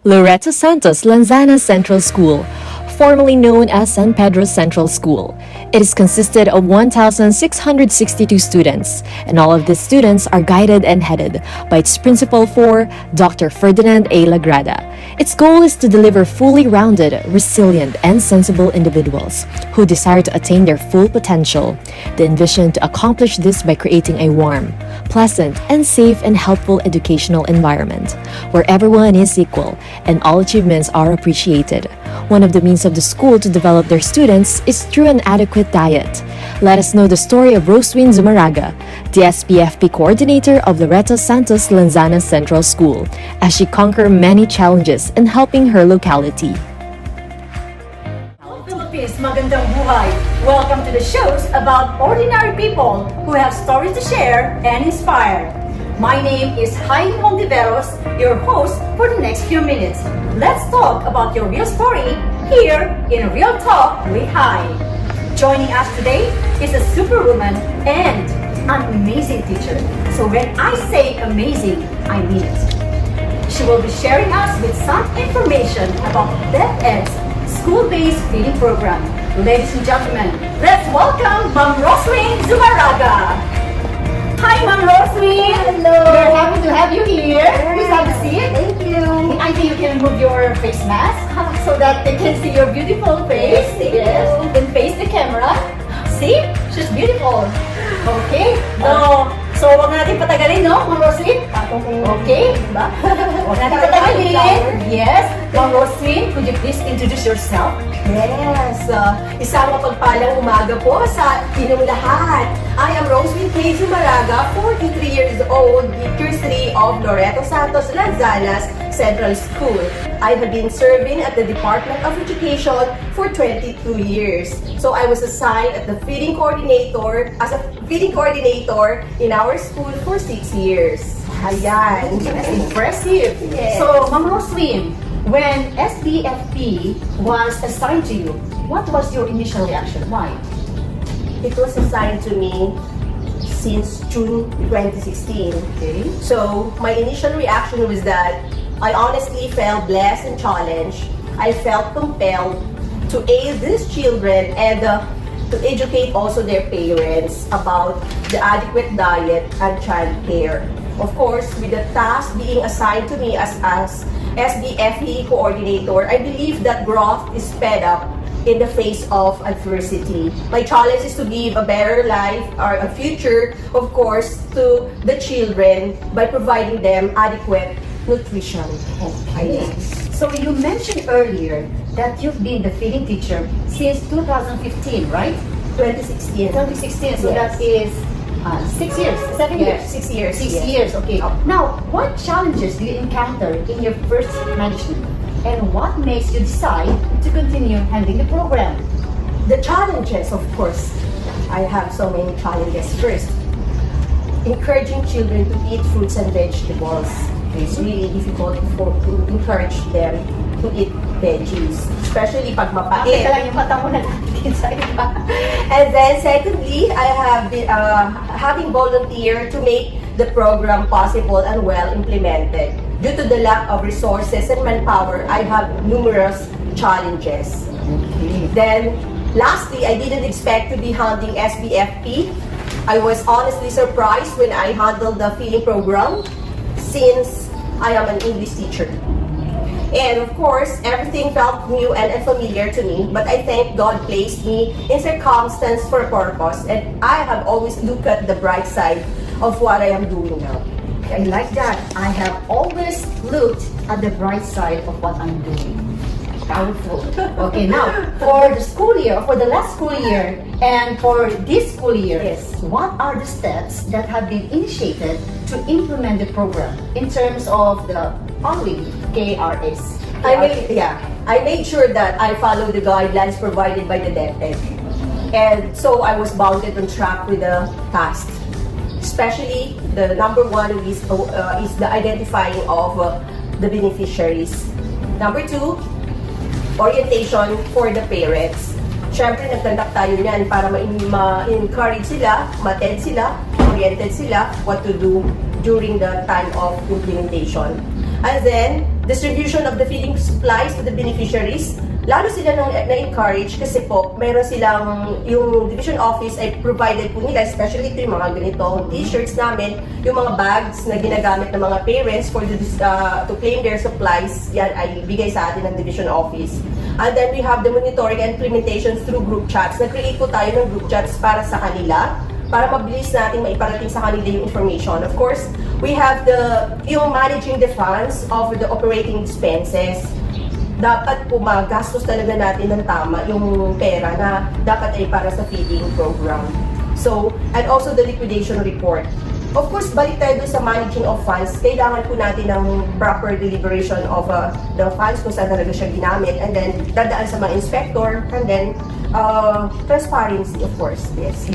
Loreto Santos Lanzanas Central School, formerly known as San Pedro Central School. It is consisted of 1,662 students, and all of these students are guided and headed by its principal for Dr. Ferdinand A. Lagrada. Its goal is to deliver fully rounded, resilient, and sensible individuals who desire to attain their full potential. They envision to accomplish this by creating a warm, pleasant, and safe and helpful educational environment where everyone is equal and all achievements are appreciated. One of the means of the school to develop their students is through an adequate diet. Let us know the story of Rosewyn Zumarraga, the SBFP coordinator of Loreto Santos Lanzanas Central School, as she conquered many challenges in helping her locality. Hello Philippines, magandang buhay! Welcome to the shows about ordinary people who have stories to share and inspire. My name is Jaime Montiveros, your host for the next few minutes. Let's talk about your real story here in Real Talk with Hai. Joining us today is a superwoman and an amazing teacher. So when I say amazing, I mean it. She will be sharing us with some information about DepEd's school-based feeding program. Ladies and gentlemen, let's welcome Ma'am Rosewyn Zumarraga. Hi, Ma'am Rosewyn. Hello. We're happy to have you here. Please have a seat. Thank you. I think you can remove your face mask so that they can see your beautiful face. Yes. You can face the camera. See? She's beautiful. Okay. No. So, wag natin patagalin, no, Ma'am Rosewyn? Okay. Diba? Wag natin patagalin. Yes. Ma'am Rosewyn, could you please introduce yourself? Yes. Isang mapagpalang umaga po sa inyong lahat. I am Rosewyn K. Zumarraga, 43 years old, Teacher 3 of Loreto Santos Lanzanas Central School. I have been serving at the Department of Education for 22 years. So I was assigned as a feeding coordinator in our school for 6 years. Ayan. That's impressive. Yes. So, Ma'am Rosewyn, when SBFP was assigned to you, what was your initial reaction? Why? It was assigned to me since June 2016. Okay. So my initial reaction was that I honestly felt blessed and challenged. I felt compelled to aid these children and to educate also their parents about the adequate diet and child care. Of course, with the task being assigned to me as SBFE coordinator, I believe that growth is sped up in the face of adversity. My challenge is to give a better life or a future, of course, to the children by providing them adequate nutrition. Okay. So you mentioned earlier that you've been the feeding teacher since 2015, right? 2016. 2016. So Yes. that is 6 years, 7 years. 6 years. 6 yes. years. Okay. Now, what challenges do you encounter in your first management, and what makes you decide to continue handling the program? The challenges, of course, I have so many challenges. First, encouraging children to eat fruits and vegetables. It's really difficult to encourage them to eat veggies, especially pag mapait. Pakita lang yung mata mo na natin sa iba. And then secondly, I have been having volunteered to make the program possible and well implemented. Due to the lack of resources and manpower, I have numerous challenges. Okay. Then, lastly, I didn't expect to be handling SBFP. I was honestly surprised when I handled the feeding program since I am an English teacher. And of course, everything felt new and unfamiliar to me, but I thank God placed me in circumstance for a purpose, and I have always looked at the bright side of what I am doing now. I like that. I have always looked at the bright side of what I'm doing. Powerful. Okay, now, for the school year, for the last school year, and for this school year, Yes. what are the steps that have been initiated to implement the program in terms of the following KRS? I made sure that I follow the guidelines provided by the DepEd. And so I was bounded on track with the task. Especially the number one is the identifying of the beneficiaries. Number two, orientation for the parents. Siyempre, nagtandak tayo niyan para ma-encourage sila, ma-attend sila, oriented sila what to do during the time of implementation. And then, distribution of the feeding supplies to the beneficiaries. Lalo sila na-encourage kasi po, meron silang, yung division office ay provided po nila, especially ito yung mga ganitong t-shirts namin, yung mga bags na ginagamit ng mga parents for to claim their supplies, yan ay bigay sa atin ng division office. And then we have the monitoring and implementation through group chats. Nag-create po tayo ng group chats para sa kanila, para mabilis natin maiparating sa kanila yung information. Of course, we have yung managing the funds of the operating expenses. Dapat po magastos talaga natin ng tama yung pera na dapat ay para sa feeding program. So, and also the liquidation report. Of course, balik tayo dun sa managing of funds. Kailangan po natin ng proper deliberation of the funds kung saan talaga siya ginamit, and then dadaan sa mga inspector, and then transparency, of course. Yes.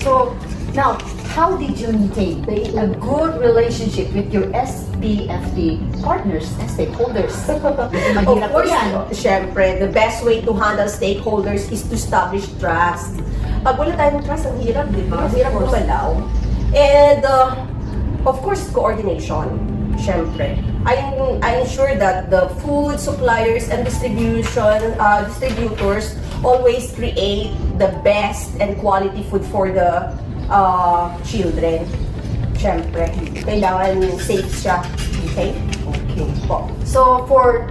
So, now, how did you maintain a good relationship with your SBFP partners and stakeholders? Of course, syempre, the best way to handle stakeholders is to establish trust. Pag wala tayong trust, ang hirap, di ba? Ang hirap gumalaw. And, of course, coordination. Syempre. I ensure that the food suppliers and distributors always create the best and quality food for the children. Syempre, kailangan safe siya. Okay? Okay. Po. So, for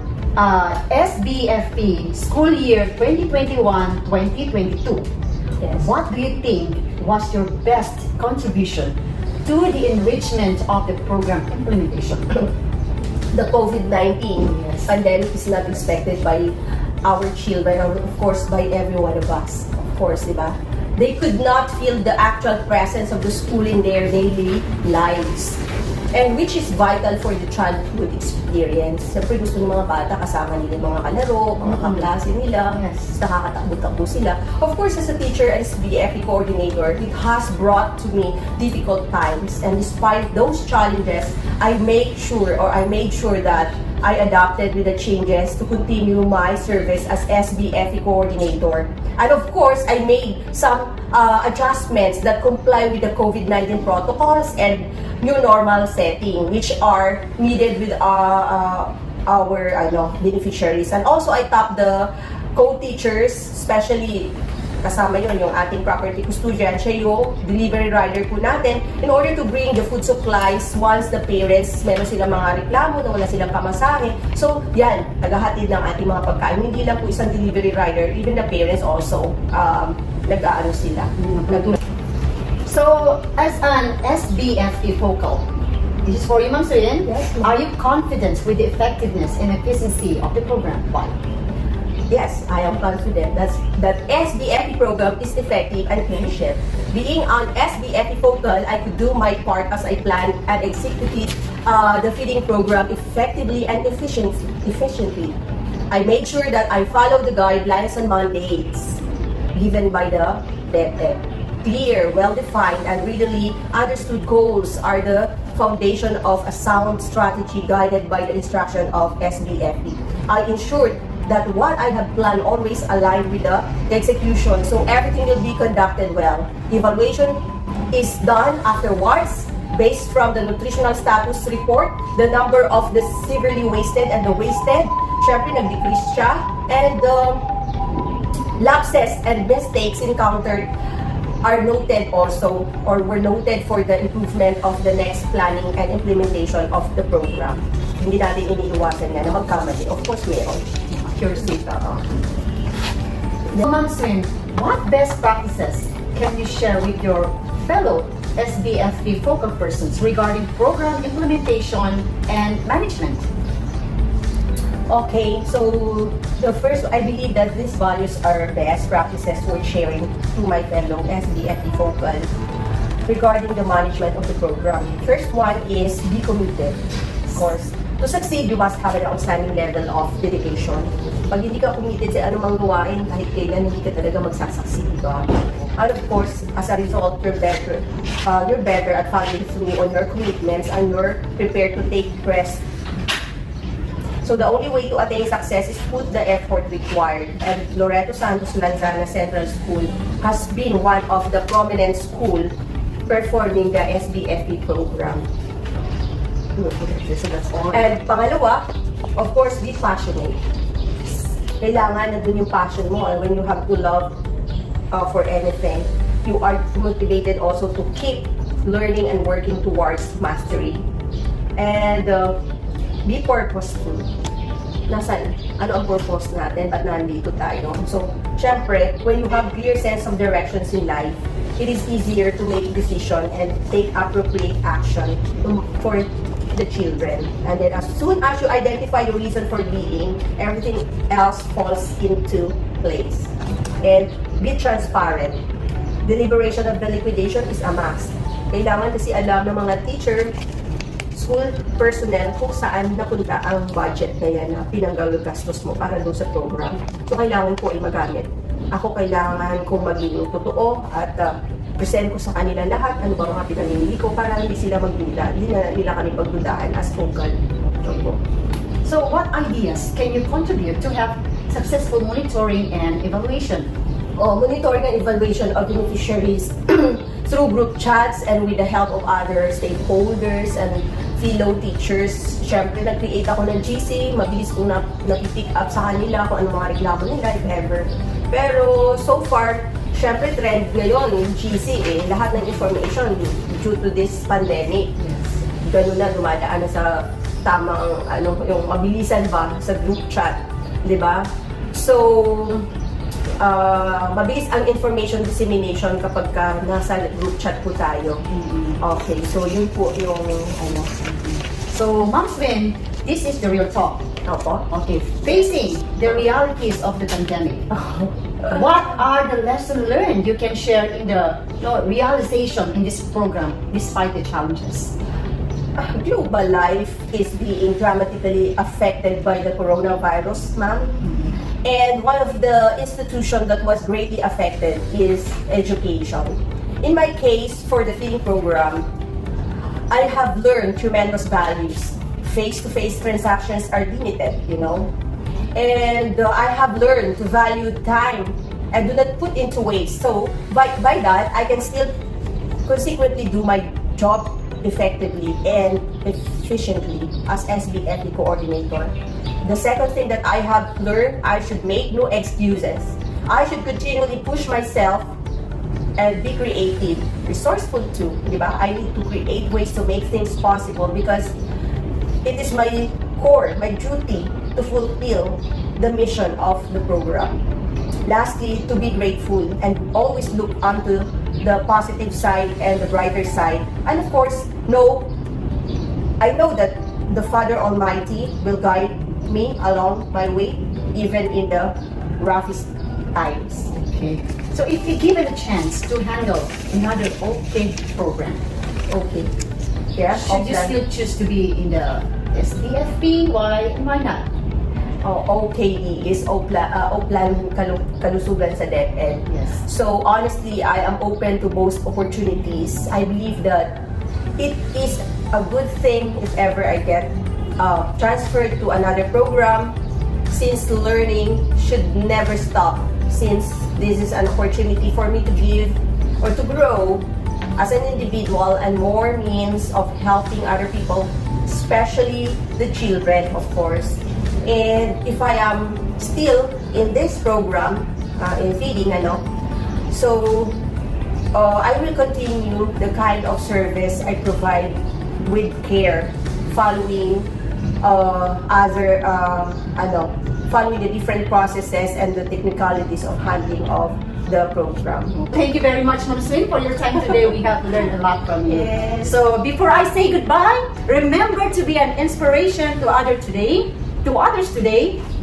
SBFP school year 2021-2022, Yes. what do you think was your best contribution to the enrichment of the program implementation? The COVID-19 Yes. pandemic is not expected by our children, or of course by every one of us. Of course, di ba? They could not feel the actual presence of the school in their daily lives, and which is vital for the childhood experience. Siyempre gusto ng mga bata kasama nila yung mga kalaro, mga kaklase nila, Yes. nakakatakbo-takbo sila. Of course, as a teacher and SBFP coordinator, it has brought to me difficult times, and despite those challenges, I made sure that I adapted with the changes to continue my service as SBFP coordinator. And of course, I made some adjustments that comply with the COVID-19 protocols and new normal setting, which are needed with our beneficiaries. And also, I tapped the co-teachers, especially kasama yun yung ating property custodian, siya yung delivery rider po natin, in order to bring the food supplies once the parents, meron silang mga reklamo na wala silang pamasahe. So, yan, naghahatid ng ating mga pagkain. Hindi lang po isang delivery rider, even the parents also, nag-aano sila. So, as an SBFP focal, this is for you, Ma'am Suyin. Yes, ma'am. Are you confident with the effectiveness and efficiency of the program? Why? Yes, I am confident that SBFP program is effective and efficient. Being an SBFP focal, I could do my part as I planned and executed the feeding program effectively and efficiently. I made sure that I followed the guidelines and mandates given by the DepEd. Clear, well-defined, and readily understood goals are the foundation of a sound strategy guided by the instruction of SBFP. I ensured that what I have planned always aligned with the execution, so everything will be conducted well. Evaluation is done afterwards based from the nutritional status report, the number of the severely wasted and the wasted, syempre nag-decrease siya, and the lapses and mistakes encountered are noted also, or were noted for the improvement of the next planning and implementation of the program. Hindi natin iniiwasan nga na magkamali. Of course, meron. Pure state. Ma'am Suyin, what best practices can you share with your fellow SBFP focal persons regarding program implementation and management? Okay, so the first, I believe that these values are best practices worth sharing to my fellow SBFP focal regarding the management of the program. First one is be committed. Of course, to succeed, you must have an outstanding level of dedication. Pag hindi ka committed sa anumang gawain, kahit kailan, hindi ka talaga magsasucceed, diba? And of course, as a result, you're better at following through on your commitments, and you're prepared to take rest. So the only way to attain success is put the effort required. And Loreto Santos Lanzanas Central School has been one of the prominent schools performing the SBFP program. So that's all. And pangalawa, of course, be passionate. Kailangan na dun yung passion mo. And when you have to love for anything, you are motivated also to keep learning and working towards mastery. And be purposeful. Ano ang purpose natin? Ba't nandito tayo? So, syempre, when you have clear sense of directions in life, it is easier to make decision and take appropriate action for the children. And then as soon as you identify your reason for being, everything else falls into place. And be transparent. Deliberation of the liquidation is a must. Kailangan kasi alam ng mga teacher, school personnel kung saan napunta ang budget na yan na pinanggagastos mo para doon sa program. So kailangan ko ay magamit. Ako kailangan kong maging totoo at present ko sa kanila lahat ano ba mga pinamimili ko para hindi sila magduda, hindi na nila kami pagdudahan as vocal. So what ideas can you contribute to have successful monitoring and evaluation? Monitoring and evaluation of beneficiaries through group chats and with the help of other stakeholders and fellow teachers. Siyempre, nag-create ako ng GC, mabilis kong napipick up sa kanila kung anong mga reklamo nila, if ever. Pero so far, siyempre trend ngayon, yung GC lahat ng information due to this pandemic. Ganun na, dumadaan na sa tamang, yung mabilisan ba sa group chat, di ba? So, mabilis ang information dissemination kapag nasa group chat po tayo. Okay, so yun po yung So, Ma'am Swen, this is the real talk. Opo. Okay, facing the realities of the pandemic. What are the lessons learned you can share in the realization in this program despite the challenges? Global life is being dramatically affected by the coronavirus, ma'am. And one of the institutions that was greatly affected is education. In my case, for the feeding program, I have learned tremendous values. Face-to-face transactions are limited, And I have learned to value time and do not put into waste. So, by that, I can still consequently do my job effectively and efficiently as SBFP coordinator. The second thing that I have learned, I should make no excuses. I should continually push myself and be creative, resourceful too, di ba? I need to create ways to make things possible because it is my core, my duty to fulfill the mission of the program. Lastly, to be grateful and always look onto the positive side and the brighter side. And of course, I know that the Father Almighty will guide me along my way, even in the roughest times. Okay. So if you given a chance to handle another OK program, Okay. Yeah, should you still choose to be in the SBFP? Why not? OKE is Oplan Kalusugan sa DepEd. Yes. So honestly, I am open to both opportunities. I believe that it is a good thing if ever I get transferred to another program, since learning should never stop, since this is an opportunity for me to give or to grow as an individual and more means of helping other people, especially the children, of course. And if I am still in this program, in feeding, so I will continue the kind of service I provide with care, following following the different processes and the technicalities of handling of the program. Thank you very much, Ma'am Swen, for your time today. We have learned a lot from you. Yes. So before I say goodbye, remember to be an inspiration to others today.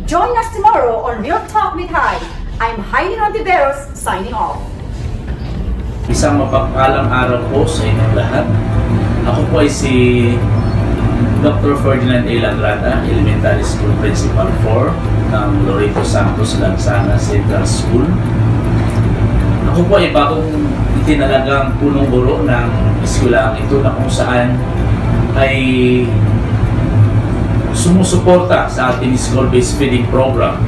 Join us tomorrow on Real Talk with Hai. I'm Heidi Ontiveros, signing off. Isang mapagpalang araw po sa inyong lahat. Ako po ay si Dr. Ferdinand A. Lagrada, Elementary School Principal 4 ng Loreto, Santos, Lanzanas Central School. Ako po ay bagong itinalagang punong guro ng eskwelahan ito na kung saan ay sumusuporta sa ating school-based feeding program.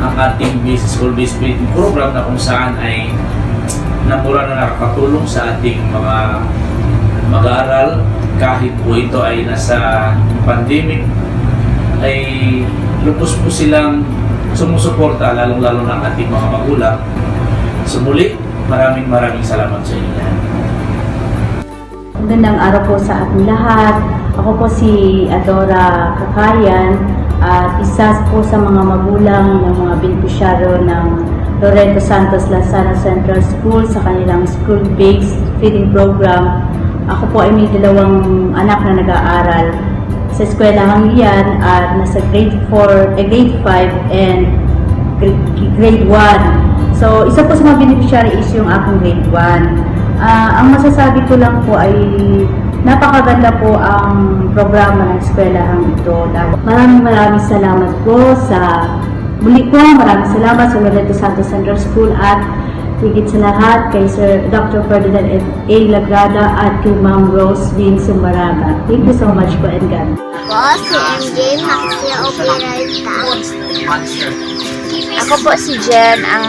Ang ating school-based feeding program na kung saan ay namura na nakakatulong sa ating mga mag-aaral kahit po ito ay nasa pandemic, ay lubos po silang sumusuporta, lalong-lalo ng ating mga magulang. So muli, maraming salamat sa inyo. Magandang araw po sa ating lahat. Ako po si Adora Kakayan at isa po sa mga magulang ng mga benepisyaryo ng Loreto Santos Lanzanas Central School sa kanilang school-based feeding program. Ako po ay may 2 anak na nag-aaral sa eskwelahang iyan at nasa grade 5 and grade 1. So, isa po sa mga beneficiary is yung aking grade 1. Ang masasabi ko lang po ay napakaganda po ang programa ng eskwelahang ito. Maraming salamat po sa maraming salamat sa Loreto Santos Central School at higit sa lahat kay Sir Dr. Ferdinand A. Lagrada at kay Ma'am Rosewyn Zumarraga. Thank you so much po and God. Po, si MJ, Maxia Operaita. Ako po si Jen, ang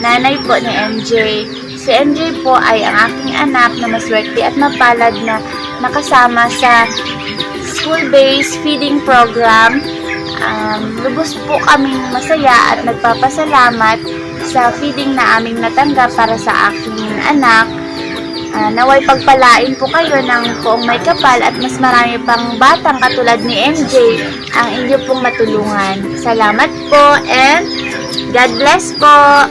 nanay po ni MJ. Si MJ po ay ang aking anak na maswerte at mapalad na nakasama sa school-based feeding program. Lubos po kaming masaya at nagpapasalamat sa feeding na aming natanggap para sa aking anak. Naway pagpalain po kayo ng poong may kapal at mas marami pang batang katulad ni MJ ang inyo pong matulungan. Salamat po and God bless po!